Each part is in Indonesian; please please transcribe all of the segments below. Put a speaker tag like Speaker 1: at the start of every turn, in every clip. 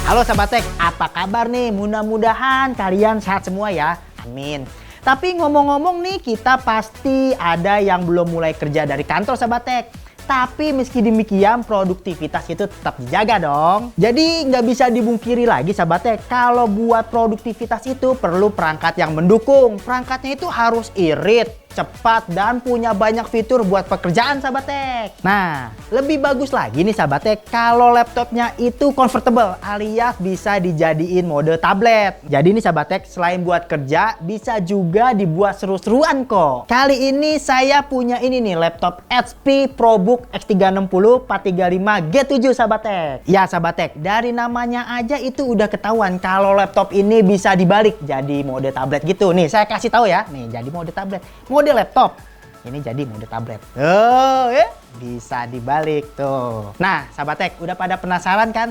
Speaker 1: Halo Sahabat Tech, apa kabar nih? Mudah-mudahan kalian sehat semua ya. Amin. Tapi ngomong-ngomong nih, kita pasti ada yang belum mulai kerja dari kantor Sahabat Tech. Tapi meski demikian produktivitas itu tetap dijaga dong. Jadi nggak bisa dibungkiri lagi Sahabat Tech, kalau buat produktivitas itu perlu perangkat yang mendukung. Perangkatnya itu harus irit, cepat, dan punya banyak fitur buat pekerjaan Sahabat Tech. Nah, lebih bagus lagi nih Sahabat Tech kalau laptopnya itu comfortable alias bisa dijadiin mode tablet. Jadi nih Sahabat Tech, selain buat kerja bisa juga dibuat seru-seruan kok. Kali ini saya punya ini nih laptop HP ProBook X360 435 G7 Sahabat Tech. Ya Sahabat Tech, dari namanya aja itu udah ketahuan kalau laptop ini bisa dibalik jadi mode tablet gitu. Nih saya kasih tahu ya, nih jadi mode tablet. Mode laptop ini jadi mode tablet. Oh ya, bisa dibalik tuh. Nah Sahabat Tech, udah pada penasaran kan?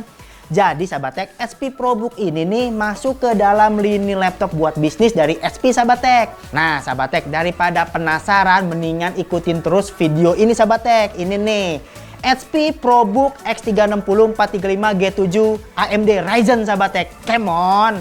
Speaker 1: Jadi Sahabat Tech, HP ProBook ini nih masuk ke dalam lini laptop buat bisnis dari HP Sahabat Tech. Nah Sahabat Tech, daripada penasaran mendingan ikutin terus video ini Sahabat Tech. Ini nih HP ProBook X360 435 G7 AMD Ryzen Sahabat Tech. Come on.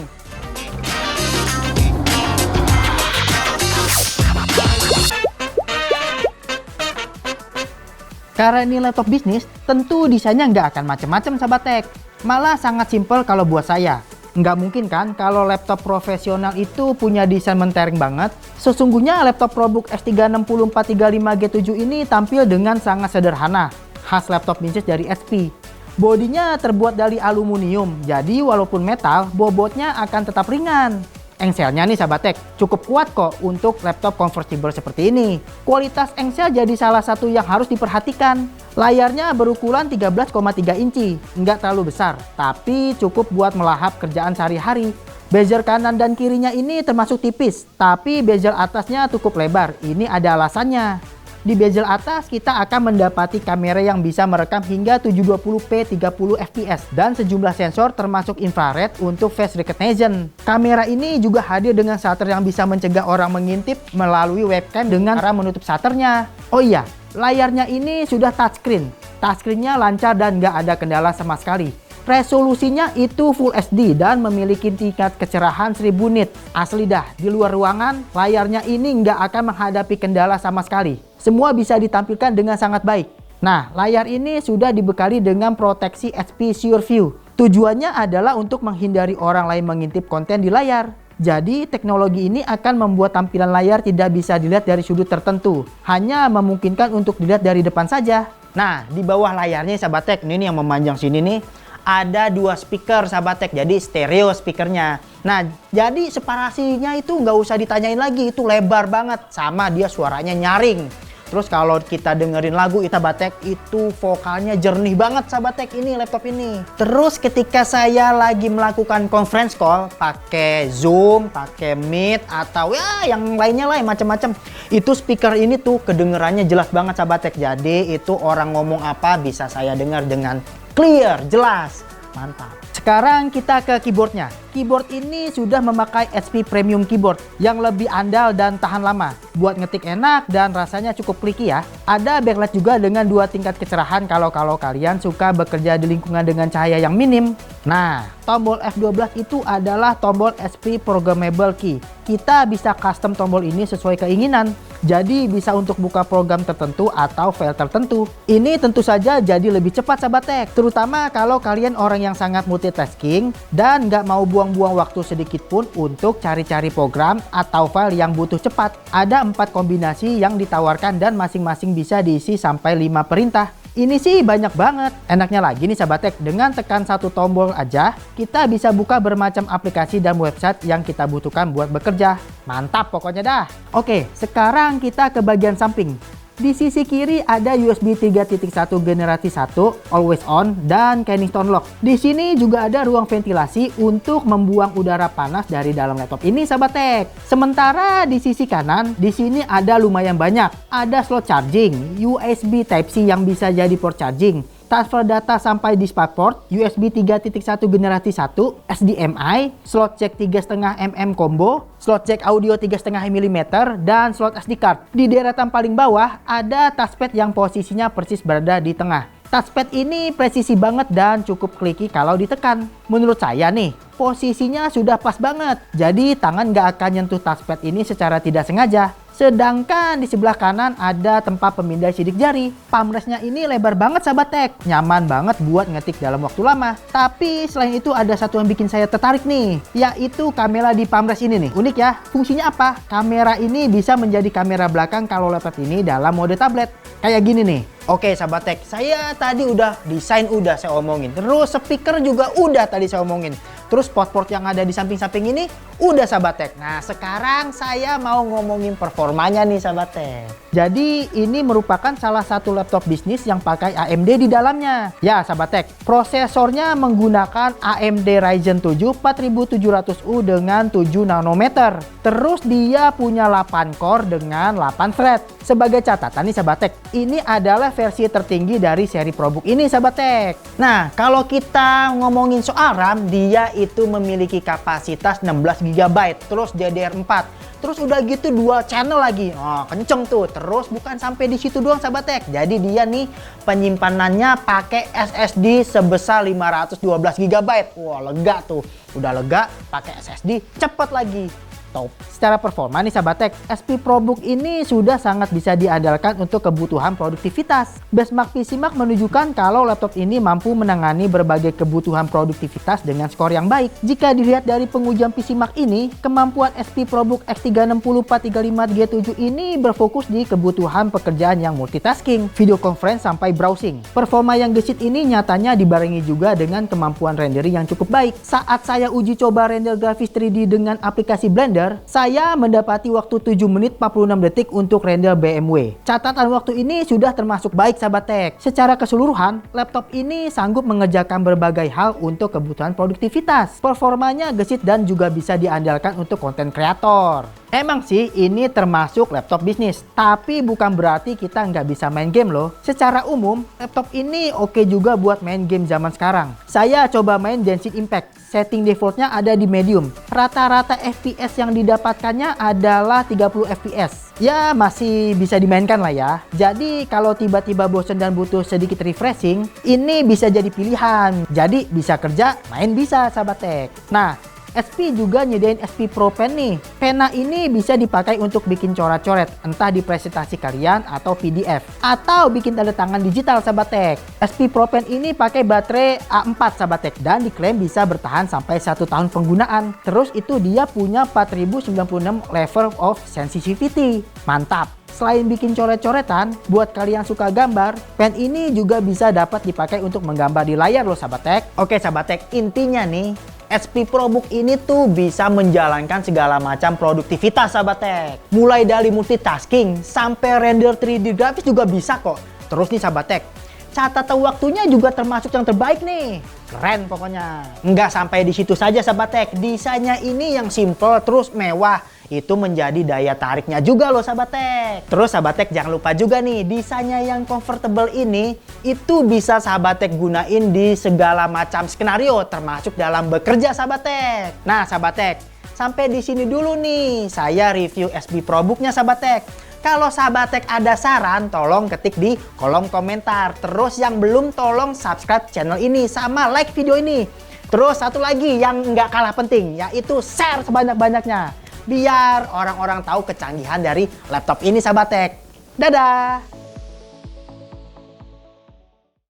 Speaker 1: Karena ini laptop bisnis, tentu desainnya nggak akan macam-macam Sahabat Tech. Malah sangat simpel kalau buat saya. Nggak mungkin kan kalau laptop profesional itu punya desain mentereng banget. Sesungguhnya laptop ProBook X360 435 G7 ini tampil dengan sangat sederhana, khas laptop bisnis dari HP. Bodinya terbuat dari aluminium, jadi walaupun metal, bobotnya akan tetap ringan. Engselnya nih Sahabat Tech, cukup kuat kok untuk laptop convertible seperti ini. Kualitas engsel jadi salah satu yang harus diperhatikan. Layarnya berukuran 13,3 inci, nggak terlalu besar, tapi cukup buat melahap kerjaan sehari-hari. Bezel kanan dan kirinya ini termasuk tipis, tapi bezel atasnya cukup lebar. Ini ada alasannya. Di bezel atas kita akan mendapati kamera yang bisa merekam hingga 720p 30 fps dan sejumlah sensor termasuk infrared untuk face recognition. Kamera ini juga hadir dengan shutter yang bisa mencegah orang mengintip melalui webcam dengan cara menutup shutternya. Oh iya, layarnya ini sudah touchscreen. Touchscreennya lancar dan nggak ada kendala sama sekali. Resolusinya itu Full HD dan memiliki tingkat kecerahan 1000 nit. Asli dah, di luar ruangan layarnya ini nggak akan menghadapi kendala sama sekali. Semua bisa ditampilkan dengan sangat baik. Nah, layar ini sudah dibekali dengan proteksi HP Sure View. Tujuannya adalah untuk menghindari orang lain mengintip konten di layar. Jadi, teknologi ini akan membuat tampilan layar tidak bisa dilihat dari sudut tertentu. Hanya memungkinkan untuk dilihat dari depan saja. Nah, di bawah layarnya Sahabat Tech, ini yang memanjang sini nih, ada dua speaker Sahabat Tech, jadi stereo speakernya. Nah, jadi separasinya itu nggak usah ditanyain lagi, itu lebar banget, sama dia suaranya nyaring. Terus kalau kita dengerin lagu Sahabat Tech, itu vokalnya jernih banget Sahabat Tech ini laptop ini. Terus ketika saya lagi melakukan conference call pakai Zoom, pakai Meet atau ya yang lainnya lah macam-macam, itu speaker ini tuh kedengerannya jelas banget Sahabat Tech. Jadi itu orang ngomong apa bisa saya dengar dengan clear, jelas, mantap. Sekarang kita ke keyboardnya. Keyboard ini sudah memakai HP Premium Keyboard yang lebih andal dan tahan lama. Buat ngetik enak dan rasanya cukup clicky ya. Ada backlight juga dengan 2 tingkat kecerahan kalau kalian suka bekerja di lingkungan dengan cahaya yang minim. Nah, tombol F12 itu adalah tombol HP Programmable Key. Kita bisa custom tombol ini sesuai keinginan. Jadi bisa untuk buka program tertentu atau file tertentu. Ini tentu saja jadi lebih cepat Sahabat Tech. Terutama kalau kalian orang yang sangat multitasking dan nggak mau buang-buang waktu sedikit pun untuk cari-cari program atau file yang butuh cepat. Ada 4 kombinasi yang ditawarkan dan masing-masing bisa diisi sampai 5 perintah. Ini sih banyak banget. Enaknya lagi nih Sahabat Tech, dengan tekan satu tombol aja, kita bisa buka bermacam aplikasi dan website yang kita butuhkan buat bekerja. Mantap pokoknya dah. Oke, sekarang kita ke bagian samping. Di sisi kiri ada USB 3.1 generasi 1 always on dan Keystone lock. Di sini juga ada ruang ventilasi untuk membuang udara panas dari dalam laptop ini Sahabat Tech. Sementara di sisi kanan, di sini ada lumayan banyak. Ada slot charging, USB Type-C yang bisa jadi port charging, transfer data sampai di Sparkport, USB 3.1 generasi 1, HDMI, slot jack 3,5 mm combo, slot jack audio 3,5 mm, dan slot SD card. Di deretan paling bawah ada touchpad yang posisinya persis berada di tengah. Touchpad ini presisi banget dan cukup kliki kalau ditekan. Menurut saya nih, posisinya sudah pas banget. Jadi tangan nggak akan nyentuh touchpad ini secara tidak sengaja. Sedangkan di sebelah kanan ada tempat pemindai sidik jari. Palmrestnya ini lebar banget sahabat tech. Nyaman banget buat ngetik dalam waktu lama. Tapi selain itu ada satu yang bikin saya tertarik nih. Yaitu kamera di palmrest ini nih. Unik ya. Fungsinya apa? Kamera ini bisa menjadi kamera belakang kalau laptop ini dalam mode tablet. Kayak gini nih. Oke sahabat tech, saya tadi udah desain udah saya omongin. Terus speaker juga udah tadi saya omongin. Terus port-port yang ada di samping-samping ini udah sahabat tech. Nah sekarang saya mau ngomongin performanya nih sahabat tech. Jadi ini merupakan salah satu laptop bisnis yang pakai AMD di dalamnya. Ya sahabat tech, prosesornya menggunakan AMD Ryzen 7 4700U dengan 7 nanometer. Terus dia punya 8 core dengan 8 thread. Sebagai catatan nih sahabat tech, ini adalah versi tertinggi dari seri ProBook ini sahabat tech. Nah kalau kita ngomongin soal RAM, dia itu memiliki kapasitas 16 GB, terus DDR4, terus udah gitu dual channel lagi. Oh kenceng tuh. Terus bukan sampai di situ doang sahabat tech, jadi dia nih penyimpanannya pakai SSD sebesar 512 GB. Wah lega tuh, udah lega pakai SSD cepet lagi. Top. Secara performa nih sahabat tech, SP ProBook ini sudah sangat bisa diandalkan untuk kebutuhan produktivitas. Benchmark PCMark menunjukkan kalau laptop ini mampu menangani berbagai kebutuhan produktivitas dengan skor yang baik. Jika dilihat dari pengujian PCMark ini, kemampuan SP ProBook X360 435G7 ini berfokus di kebutuhan pekerjaan yang multitasking, video conference sampai browsing. Performa yang gesit ini nyatanya dibarengi juga dengan kemampuan rendering yang cukup baik. Saat saya uji coba render grafis 3D dengan aplikasi Blender, saya mendapati waktu 7 menit 46 detik untuk render BMW. Catatan waktu ini sudah termasuk baik sahabat tech. Secara keseluruhan, laptop ini sanggup mengerjakan berbagai hal untuk kebutuhan produktivitas. Performanya gesit dan juga bisa diandalkan untuk konten kreator. Emang sih ini termasuk laptop bisnis, tapi bukan berarti kita nggak bisa main game loh. Secara umum, laptop ini oke juga buat main game zaman sekarang. Saya coba main Genshin Impact. Setting defaultnya ada di medium. Rata-rata FPS yang didapatkannya adalah 30 FPS. Ya masih bisa dimainkan lah ya. Jadi kalau tiba-tiba bosan dan butuh sedikit refreshing, ini bisa jadi pilihan. Jadi bisa kerja, main bisa sahabat tech. Nah, SP juga nyediain SP Pro Pen nih. Pena ini bisa dipakai untuk bikin coret-coret, entah di presentasi kalian atau PDF, atau bikin tanda tangan digital sahabat tech. SP Pro Pen ini pakai baterai A4 sahabat tech dan diklaim bisa bertahan sampai 1 tahun penggunaan. Terus itu dia punya 4096 level of sensitivity. Mantap! Selain bikin coret-coretan, buat kalian suka gambar, pen ini juga bisa dapat dipakai untuk menggambar di layar loh sahabat tech. Oke sahabat tech, intinya nih, SP ProBook ini tuh bisa menjalankan segala macam produktivitas sahabat tech. Mulai dari multitasking sampai render 3D grafis juga bisa kok. Terus nih sahabat tech, catatan waktunya juga termasuk yang terbaik nih. Keren pokoknya. Nggak sampai di situ saja sahabat tech, desainnya ini yang simple terus mewah. Itu menjadi daya tariknya juga loh sahabat tech. Terus sahabat tech jangan lupa juga nih, desainnya yang comfortable ini itu bisa sahabat tech gunain di segala macam skenario termasuk dalam bekerja sahabat tech. Nah sahabat tech, sampai di sini dulu nih saya review SP ProBooknya sahabat tech. Kalau sahabat tech ada saran, tolong ketik di kolom komentar. Terus yang belum tolong subscribe channel ini sama like video ini. Terus satu lagi yang nggak kalah penting, yaitu share sebanyak-banyaknya. Biar orang-orang tahu kecanggihan dari laptop ini sahabat tech. Dadah!